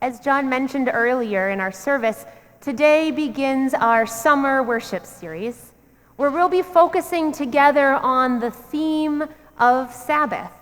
As John mentioned earlier in our service, today begins our summer worship series, where we'll be focusing together on the theme of Sabbath,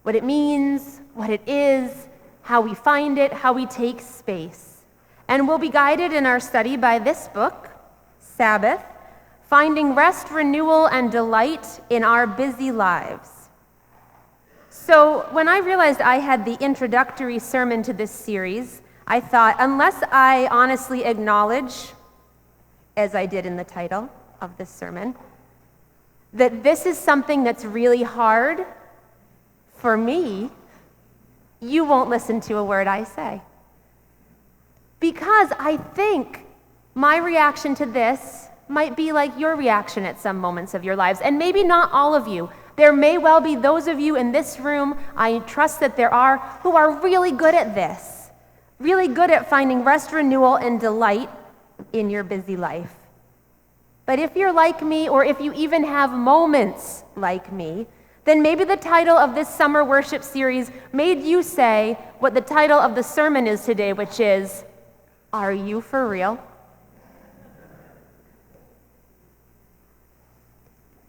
what it means, what it is, how we find it, how we take space. And we'll be guided in our study by this book, Sabbath, Finding Rest, Renewal, and Delight in Our Busy Lives. So when I realized I had the introductory sermon to this series, I thought, unless I honestly acknowledge, as I did in the title of this sermon, that this is something that's really hard for me, you won't listen to a word I say. Because I think my reaction to this might be like your reaction at some moments of your lives, and maybe not all of you. There may well be those of you in this room, I trust that there are, who are really good at this, really good at finding rest, renewal, and delight in your busy life. But if you're like me, or if you even have moments like me, then maybe the title of this summer worship series made you say what the title of the sermon is today, which is, "Are you for real?"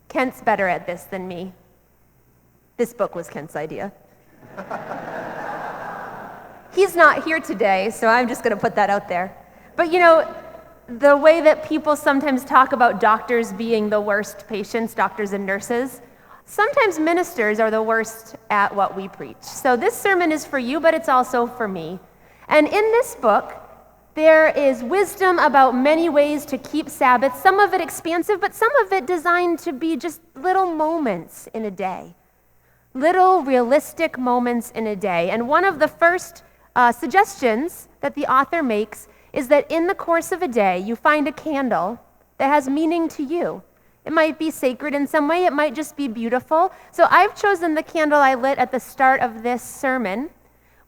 Kent's better at this than me. This book was Kent's idea. He's not here today, so I'm just going to put that out there. But you know, the way that people sometimes talk about doctors being the worst patients, doctors and nurses, sometimes ministers are the worst at what we preach. So this sermon is for you, but it's also for me. And in this book, there is wisdom about many ways to keep Sabbath, some of it expansive, but some of it designed to be just little moments in a day. Little realistic moments in a day. And one of the first suggestions that the author makes is that in the course of a day, you find a candle that has meaning to you. It might be sacred in some way. It might just be beautiful. So I've chosen the candle I lit at the start of this sermon,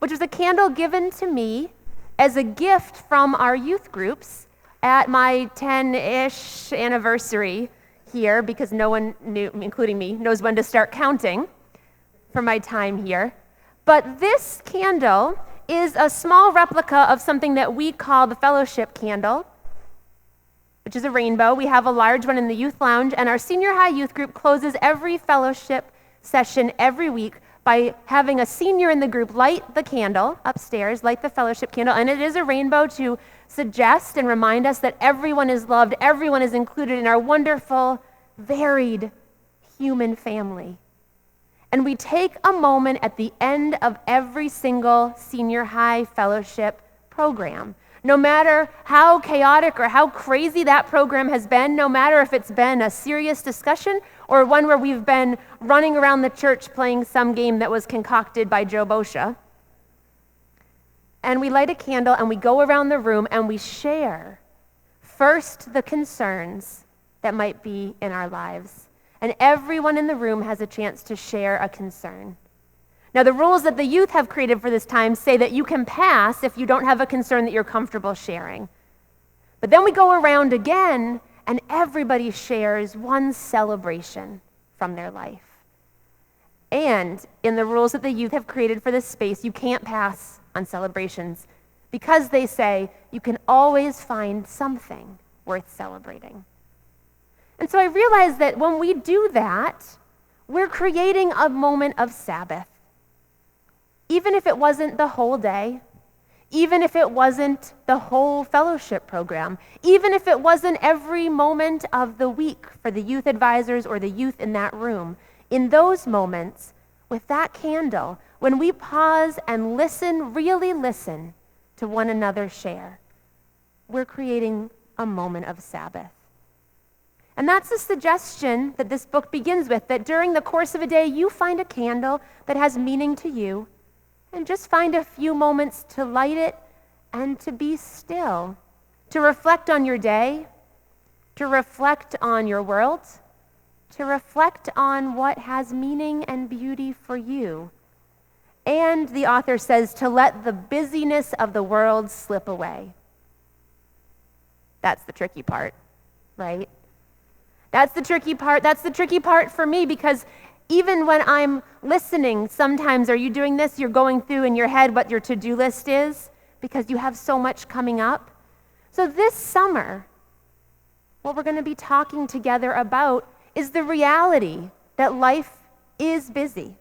which was a candle given to me as a gift from our youth groups at my 10-ish anniversary here, because no one knew, including me, knows when to start counting for my time here. But this candle is a small replica of something that we call the fellowship candle, which is a rainbow. We have a large one in the youth lounge, and our senior high youth group closes every fellowship session every week by having a senior in the group light the candle upstairs, light the fellowship candle, and it is a rainbow to suggest and remind us that everyone is loved, everyone is included in our wonderful, varied human family. And we take a moment at the end of every single senior high fellowship program. No matter how chaotic or how crazy that program has been, no matter if it's been a serious discussion or one where we've been running around the church playing some game that was concocted by Joe Boscia. And we light a candle and we go around the room and we share first the concerns that might be in our lives. And everyone in the room has a chance to share a concern. Now, the rules that the youth have created for this time say that you can pass if you don't have a concern that you're comfortable sharing. But then we go around again, and everybody shares one celebration from their life. And in the rules that the youth have created for this space, you can't pass on celebrations because they say you can always find something worth celebrating. And so I realized that when we do that, we're creating a moment of Sabbath. Even if it wasn't the whole day, even if it wasn't the whole fellowship program, even if it wasn't every moment of the week for the youth advisors or the youth in that room, in those moments, with that candle, when we pause and listen, really listen to one another share, we're creating a moment of Sabbath. And that's the suggestion that this book begins with, that during the course of a day, you find a candle that has meaning to you, and just find a few moments to light it and to be still, to reflect on your day, to reflect on your world, to reflect on what has meaning and beauty for you. And the author says to let the busyness of the world slip away. That's the tricky part, right? That's the tricky part. That's the tricky part for me, because even when I'm listening, sometimes, are you doing this? You're going through in your head what your to-do list is because you have so much coming up. So this summer, what we're going to be talking together about is the reality that life is busy.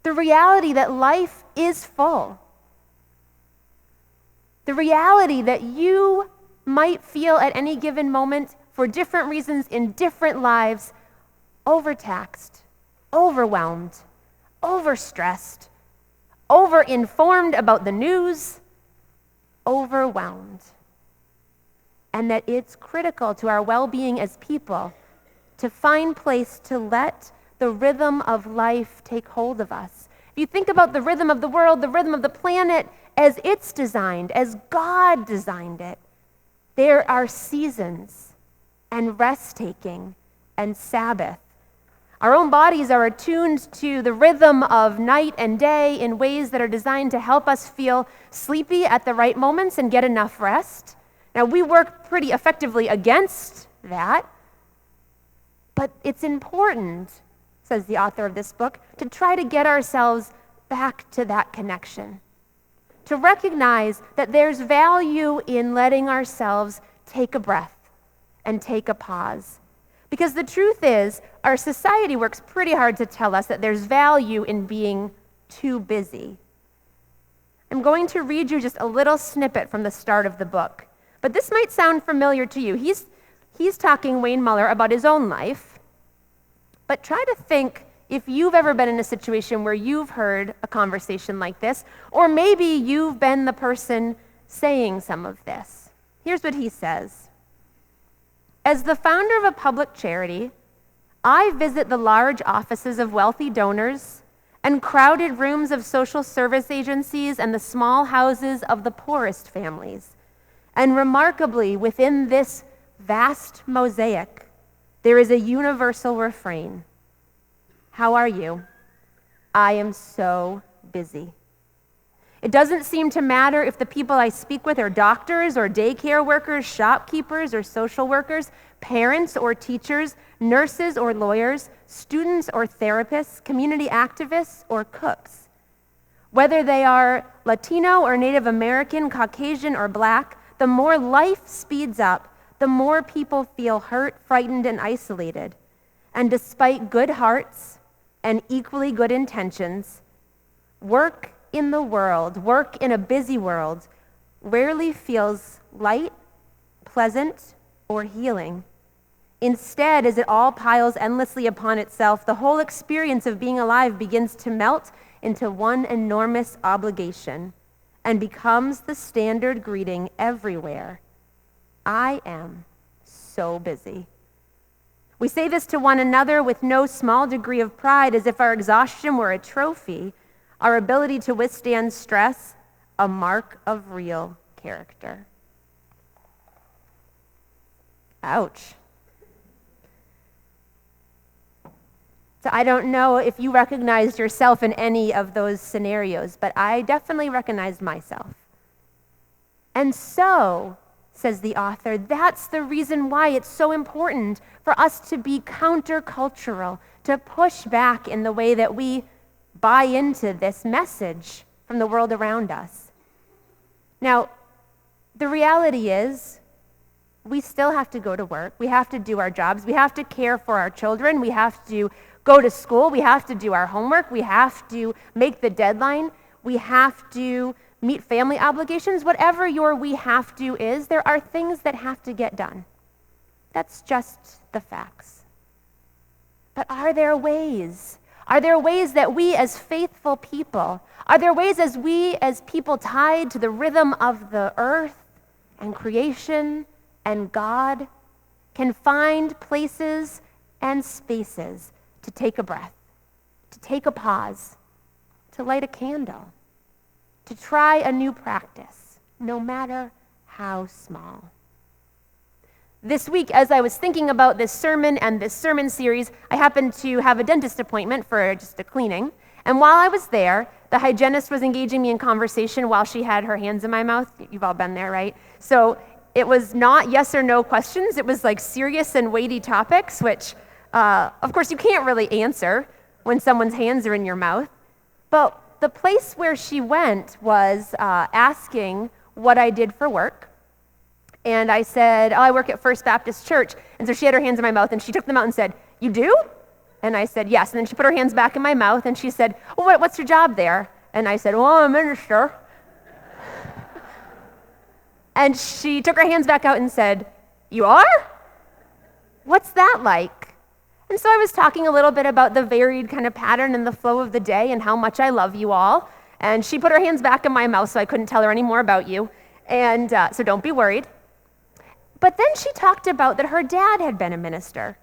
The reality that life is full. The reality that you might feel at any given moment for different reasons in different lives, overtaxed, overwhelmed, overstressed, overinformed about the news, overwhelmed. And that it's critical to our well-being as people to find place to let the rhythm of life take hold of us. If you think about the rhythm of the world, the rhythm of the planet as it's designed, as God designed it, there are seasons and rest-taking and Sabbath. Our own bodies are attuned to the rhythm of night and day in ways that are designed to help us feel sleepy at the right moments and get enough rest. Now, we work pretty effectively against that, but it's important, says the author of this book, to try to get ourselves back to that connection. To recognize that there's value in letting ourselves take a breath and take a pause. Because the truth is, our society works pretty hard to tell us that there's value in being too busy. I'm going to read you just a little snippet from the start of the book. But this might sound familiar to you. He's talking, Wayne Muller, about his own life. But try to think if you've ever been in a situation where you've heard a conversation like this, or maybe you've been the person saying some of this. Here's what he says. As the founder of a public charity, I visit the large offices of wealthy donors and crowded rooms of social service agencies and the small houses of the poorest families. And remarkably, within this vast mosaic, there is a universal refrain. How are you? I am so busy. It doesn't seem to matter if the people I speak with are doctors or daycare workers, shopkeepers or social workers, parents or teachers, nurses or lawyers, students or therapists, community activists or cooks. Whether they are Latino or Native American, Caucasian or Black, the more life speeds up, the more people feel hurt, frightened, and isolated. And despite good hearts and equally good intentions, work in the world, work in a busy world, rarely feels light, pleasant, or healing. Instead, as it all piles endlessly upon itself, the whole experience of being alive begins to melt into one enormous obligation and becomes the standard greeting everywhere. I am so busy. We say this to one another with no small degree of pride, as if our exhaustion were a trophy, our ability to withstand stress, a mark of real character. Ouch. So I don't know if you recognized yourself in any of those scenarios, but I definitely recognized myself. And so, says the author, that's the reason why it's so important for us to be countercultural, to push back in the way that we buy into this message from the world around us. Now, the reality is, we still have to go to work. We have to do our jobs. We have to care for our children. We have to go to school. We have to do our homework. We have to make the deadline. We have to meet family obligations. Whatever your we have to is, there are things that have to get done. That's just the facts. But are there ways? Are there ways that we as faithful people, are there ways as we as people tied to the rhythm of the earth and creation and God can find places and spaces to take a breath, to take a pause, to light a candle, to try a new practice, no matter how small? This week, as I was thinking about this sermon and this sermon series, I happened to have a dentist appointment for just a cleaning. And while I was there, the hygienist was engaging me in conversation while she had her hands in my mouth. You've all been there, right? So it was not yes or no questions. It was like serious and weighty topics, which, of course, you can't really answer when someone's hands are in your mouth. But the place where she went was asking what I did for work. And I said, I work at First Baptist Church. And so she had her hands in my mouth, and she took them out and said, you do? And I said, yes. And then she put her hands back in my mouth, and she said, what's your job there? And I said, I'm a minister. And she took her hands back out and said, you are? What's that like? And so I was talking a little bit about the varied kind of pattern and the flow of the day and how much I love you all. And she put her hands back in my mouth, so I couldn't tell her any more about you. And so don't be worried. But then she talked about that her dad had been a minister.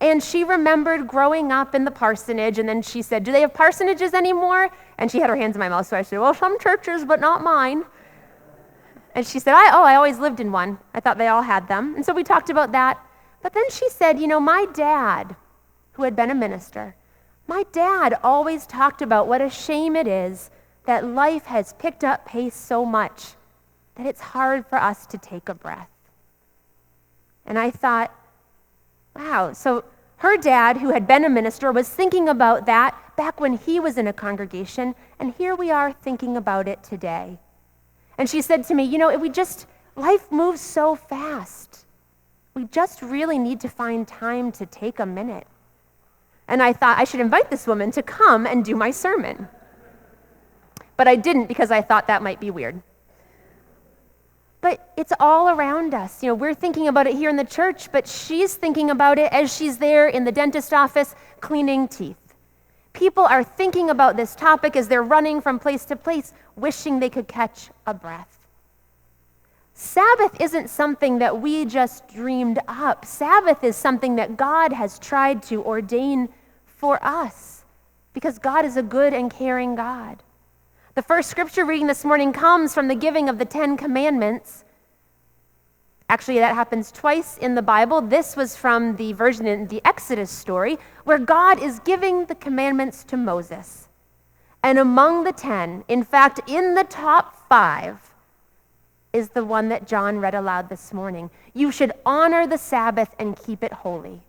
And she remembered growing up in the parsonage, and then she said, do they have parsonages anymore? And she had her hands in my mouth, so I said, well, some churches, but not mine. And she said, I always lived in one. I thought they all had them. And so we talked about that. But then she said, my dad, who had been a minister, my dad always talked about what a shame it is that life has picked up pace so much that it's hard for us to take a breath. And I thought, wow, so her dad, who had been a minister, was thinking about that back when he was in a congregation, and here we are thinking about it today. And she said to me, life moves so fast. We just really need to find time to take a minute. And I thought I should invite this woman to come and do my sermon. But I didn't, because I thought that might be weird. But it's all around us. We're thinking about it here in the church, but she's thinking about it as she's there in the dentist office cleaning teeth. People are thinking about this topic as they're running from place to place, wishing they could catch a breath. Sabbath isn't something that we just dreamed up. Sabbath is something that God has tried to ordain for us, because God is a good and caring God. The first scripture reading this morning comes from the giving of the 10 Commandments. Actually, that happens twice in the Bible. This was from the version in the Exodus story, where God is giving the commandments to Moses. And among the 10, in fact, in the top 5, is the one that John read aloud this morning. You should honor the Sabbath and keep it holy.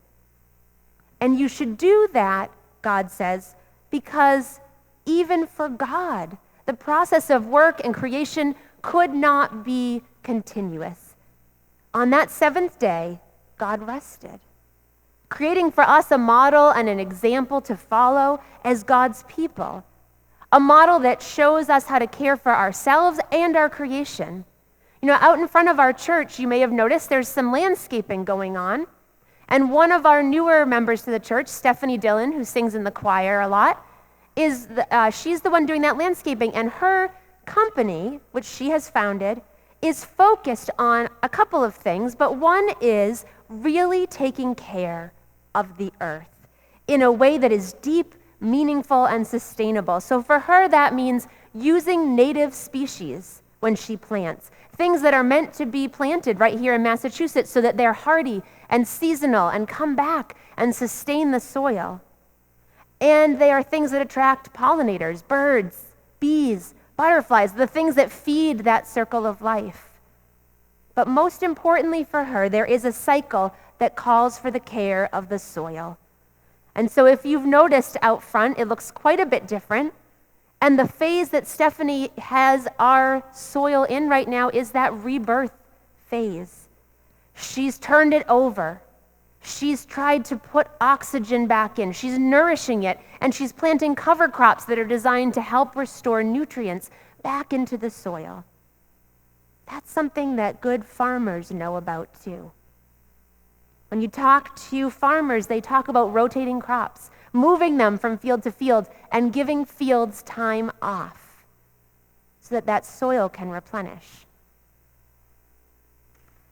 And you should do that, God says, because even for God, the process of work and creation could not be continuous. On that 7th day, God rested, creating for us a model and an example to follow as God's people, a model that shows us how to care for ourselves and our creation. Out in front of our church, you may have noticed there's some landscaping going on. And one of our newer members to the church, Stephanie Dillon, who sings in the choir a lot, she's the one doing that landscaping, and her company, which she has founded, is focused on a couple of things, but one is really taking care of the earth in a way that is deep, meaningful, and sustainable. So for her, that means using native species when she plants, things that are meant to be planted right here in Massachusetts so that they're hardy and seasonal and come back and sustain the soil. And they are things that attract pollinators, birds, bees, butterflies, the things that feed that circle of life. But most importantly for her, there is a cycle that calls for the care of the soil. And so if you've noticed out front, it looks quite a bit different. And the phase that Stephanie has our soil in right now is that rebirth phase. She's turned it over. She's tried to put oxygen back in. She's nourishing it, and she's planting cover crops that are designed to help restore nutrients back into the soil. That's something that good farmers know about too. When you talk to farmers, they talk about rotating crops, moving them from field to field, and giving fields time off so that that soil can replenish.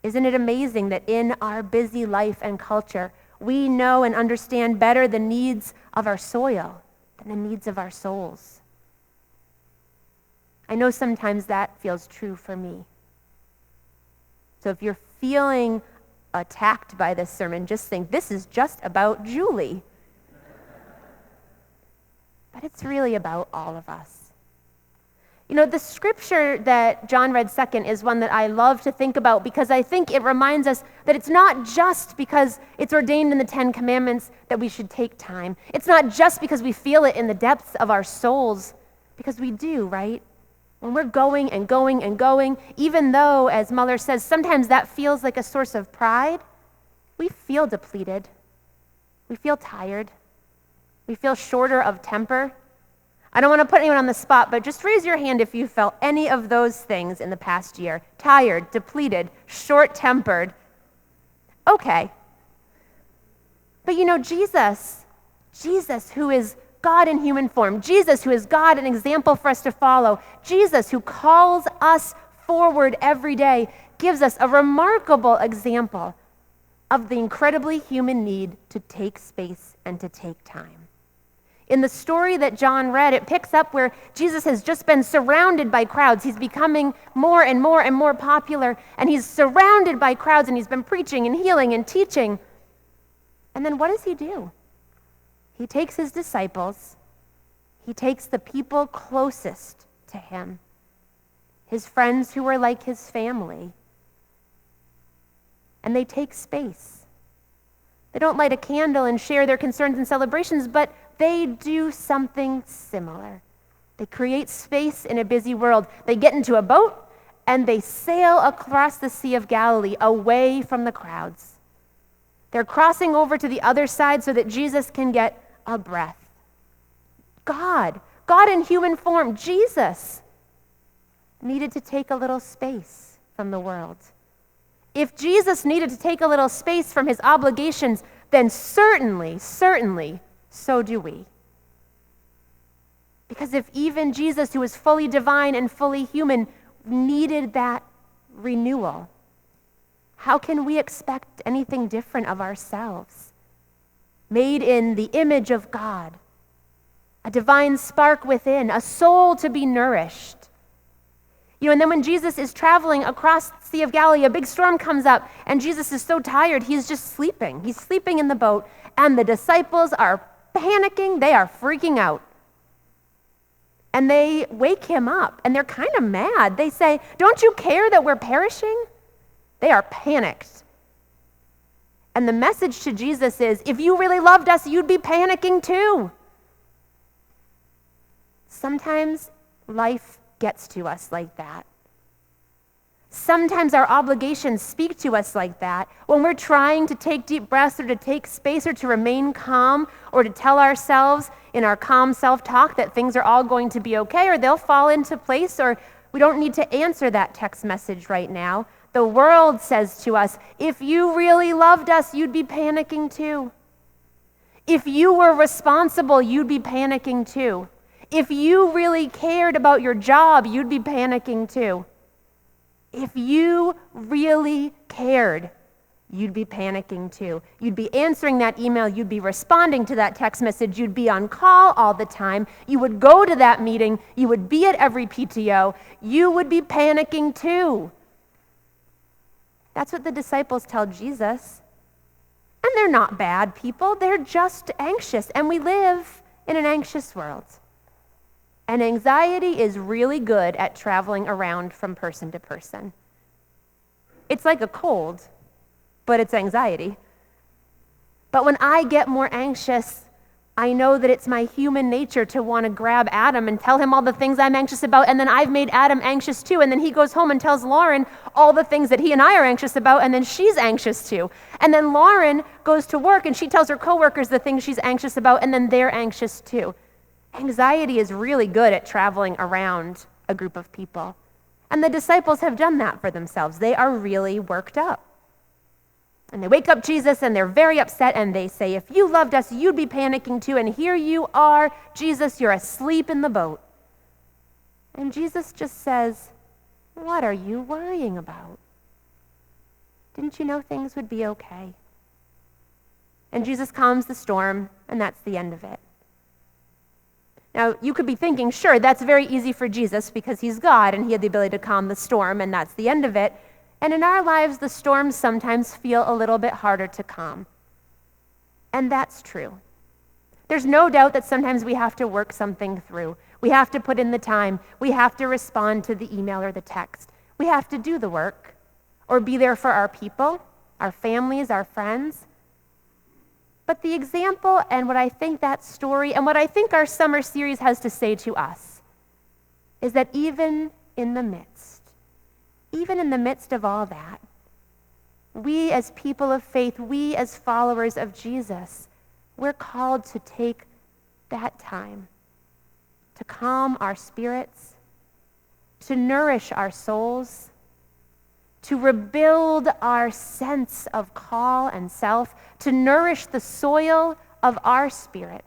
Isn't it amazing that in our busy life and culture, we know and understand better the needs of our soil than the needs of our souls? I know sometimes that feels true for me. So if you're feeling attacked by this sermon, just think, this is just about Julie. But it's really about all of us. The scripture that John read second is one that I love to think about because I think it reminds us that it's not just because it's ordained in the 10 Commandments that we should take time. It's not just because we feel it in the depths of our souls Because we do, right? When we're going and going and going, even though, as Muller says, sometimes that feels like a source of pride, we feel depleted. We feel tired. We feel shorter of temper. I don't want to put anyone on the spot, but just raise your hand if you felt any of those things in the past year. Tired, depleted, short-tempered. Okay. But Jesus, who is God in human form, Jesus, who is God, an example for us to follow, Jesus, who calls us forward every day, gives us a remarkable example of the incredibly human need to take space and to take time. In the story that John read, it picks up where Jesus has just been surrounded by crowds. He's becoming more and more and more popular, and he's surrounded by crowds, and he's been preaching and healing and teaching. And then what does he do? He takes his disciples, he takes the people closest to him, his friends who were like his family, and they take space. They don't light a candle and share their concerns and celebrations, but they do something similar. They create space in a busy world. They get into a boat and they sail across the Sea of Galilee away from the crowds. They're crossing over to the other side so that Jesus can get a breath. God in human form, Jesus, needed to take a little space from the world. If Jesus needed to take a little space from his obligations, then certainly, so do we. Because if even Jesus, who is fully divine and fully human, needed that renewal, how can we expect anything different of ourselves? Made in the image of God, a divine spark within, a soul to be nourished. And then when Jesus is traveling across the Sea of Galilee, a big storm comes up, and Jesus is so tired, he's just sleeping. He's sleeping in the boat, and the disciples are panicking. They are freaking out. And they wake him up, and they're kind of mad. They say, "Don't you care that we're perishing?" They are panicked. And the message to Jesus is, if you really loved us, you'd be panicking too. Sometimes life gets to us like that. Sometimes our obligations speak to us like that. When we're trying to take deep breaths or to take space or to remain calm or to tell ourselves in our calm self-talk that things are all going to be okay or they'll fall into place or we don't need to answer that text message right now. The world says to us, if you really loved us, you'd be panicking too. If you were responsible, you'd be panicking too. If you really cared about your job, you'd be panicking too. If you really cared, you'd be panicking too. You'd be answering that email, you'd be responding to that text message, you'd be on call all the time, you would go to that meeting, you would be at every PTO, you would be panicking too. That's what the disciples tell Jesus. And they're not bad people, they're just anxious, and we live in an anxious world. And anxiety is really good at traveling around from person to person. It's like a cold, but it's anxiety. But when I get more anxious, I know that it's my human nature to want to grab Adam and tell him all the things I'm anxious about, and then I've made Adam anxious too, and then he goes home and tells Lauren all the things that he and I are anxious about, and then she's anxious too. And then Lauren goes to work and she tells her coworkers the things she's anxious about, and then they're anxious too. Anxiety is really good at traveling around a group of people. And the disciples have done that for themselves. They are really worked up. And they wake up Jesus and they're very upset and they say, if you loved us, you'd be panicking too. And here you are, Jesus, you're asleep in the boat. And Jesus just says, what are you worrying about? Didn't you know things would be okay? And Jesus calms the storm, and that's the end of it. Now, you could be thinking, sure, that's very easy for Jesus because he's God and he had the ability to calm the storm, and that's the end of it. And in our lives, the storms sometimes feel a little bit harder to calm. And that's true. There's no doubt that sometimes we have to work something through. We have to put in the time. We have to respond to the email or the text. We have to do the work or be there for our people, our families, our friends. But the example and what I think that story and what I think our summer series has to say to us is that even in the midst of all that, we as people of faith, we as followers of Jesus, we're called to take that time to calm our spirits, to nourish our souls, to rebuild our sense of call and self, to nourish the soil of our spirit,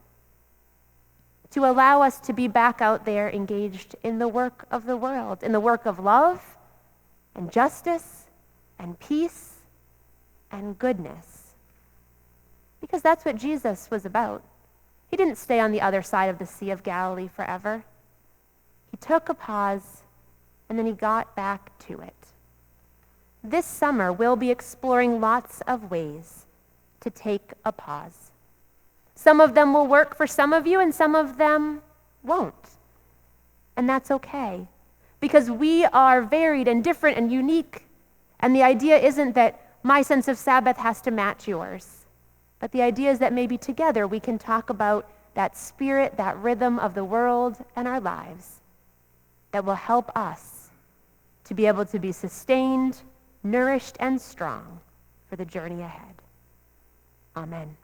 to allow us to be back out there engaged in the work of the world, in the work of love and justice and peace and goodness. Because that's what Jesus was about. He didn't stay on the other side of the Sea of Galilee forever. He took a pause and then he got back to it. This summer, we'll be exploring lots of ways to take a pause. Some of them will work for some of you and some of them won't. And that's okay, because we are varied and different and unique. And the idea isn't that my sense of Sabbath has to match yours, but the idea is that maybe together we can talk about that spirit, that rhythm of the world and our lives that will help us to be able to be sustained, nourished, and strong for the journey ahead. Amen.